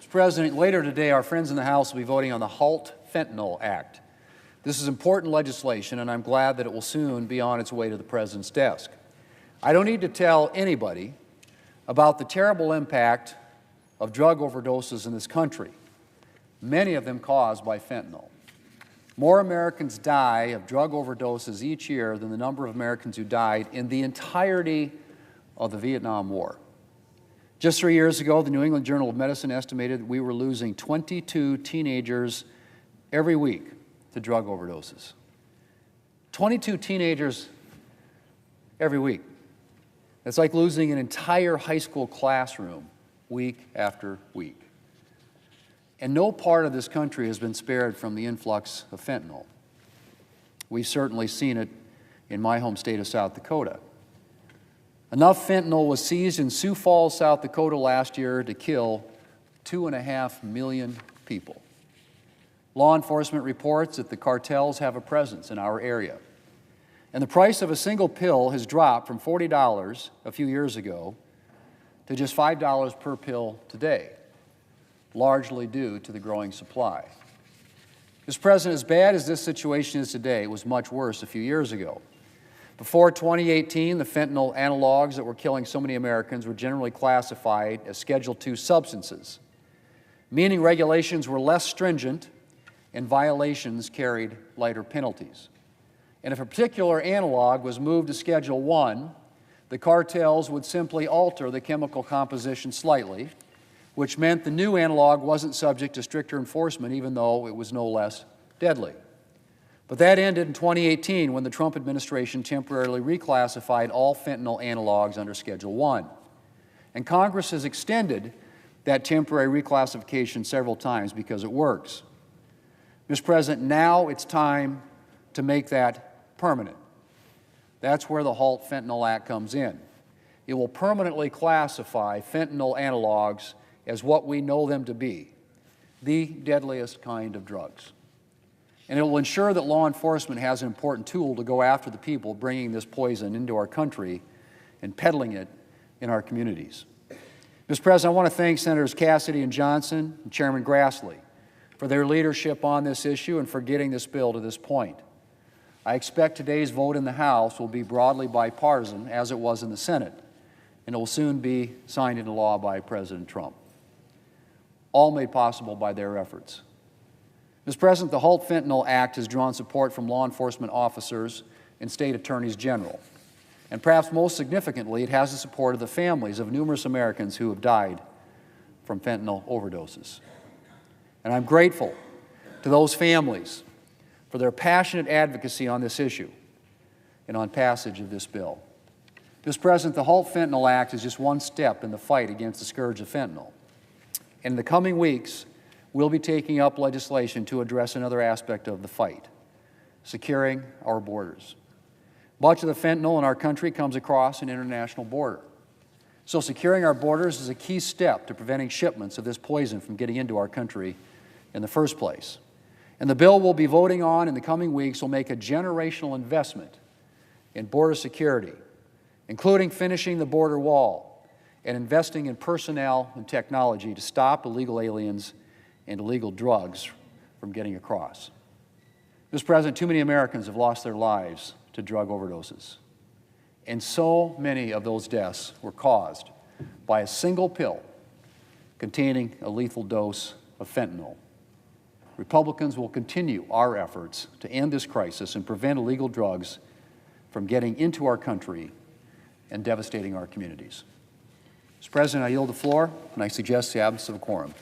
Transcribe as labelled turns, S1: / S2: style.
S1: Mr. President, later today, our friends in the House will be voting on the HALT Fentanyl Act. This is important legislation, and I'm glad that it will soon be on its way to the President's desk. I don't need to tell anybody about the terrible impact of drug overdoses in this country, many of them caused by fentanyl. More Americans die of drug overdoses each year than the number of Americans who died in the entirety of the Vietnam War. Just 3 years ago, the New England Journal of Medicine estimated that we were losing 22 teenagers every week to drug overdoses. 22 teenagers every week. It's like losing an entire high school classroom week after week. And no part of this country has been spared from the influx of fentanyl. We've certainly seen it in my home state of South Dakota. Enough fentanyl was seized in Sioux Falls, South Dakota last year to kill 2.5 million people. Law enforcement reports that the cartels have a presence in our area. And the price of a single pill has dropped from $40 a few years ago to just $5 per pill today, largely due to the growing supply. Mr. President, as bad as this situation is today, it was much worse a few years ago. Before 2018, the fentanyl analogs that were killing so many Americans were generally classified as Schedule II substances, meaning regulations were less stringent and violations carried lighter penalties. And if a particular analog was moved to Schedule I, the cartels would simply alter the chemical composition slightly, which meant the new analog wasn't subject to stricter enforcement, even though it was no less deadly. But that ended in 2018 when the Trump administration temporarily reclassified all fentanyl analogs under Schedule I. And Congress has extended that temporary reclassification several times because it works. Mr. President, now it's time to make that permanent. That's where the HALT Fentanyl Act comes in. It will permanently classify fentanyl analogs as what we know them to be, the deadliest kind of drugs. And it will ensure that law enforcement has an important tool to go after the people bringing this poison into our country and peddling it in our communities. Mr. President, I want to thank Senators Cassidy and Johnson and Chairman Grassley for their leadership on this issue and for getting this bill to this point. I expect today's vote in the House will be broadly bipartisan, as it was in the Senate, and it will soon be signed into law by President Trump, all made possible by their efforts. Mr. President, the HALT Fentanyl Act has drawn support from law enforcement officers and state attorneys general. And perhaps most significantly, it has the support of the families of numerous Americans who have died from fentanyl overdoses. And I'm grateful to those families for their passionate advocacy on this issue and on passage of this bill. Mr. President, the HALT Fentanyl Act is just one step in the fight against the scourge of fentanyl. In the coming weeks, we'll be taking up legislation to address another aspect of the fight, securing our borders. Much of the fentanyl in our country comes across an international border. So securing our borders is a key step to preventing shipments of this poison from getting into our country in the first place. And the bill we'll be voting on in the coming weeks will make a generational investment in border security, including finishing the border wall and investing in personnel and technology to stop illegal aliens and illegal drugs from getting across. Mr. President, too many Americans have lost their lives to drug overdoses. And so many of those deaths were caused by a single pill containing a lethal dose of fentanyl. Republicans will continue our efforts to end this crisis and prevent illegal drugs from getting into our country and devastating our communities. Mr. President, I yield the floor, and I suggest the absence of a quorum.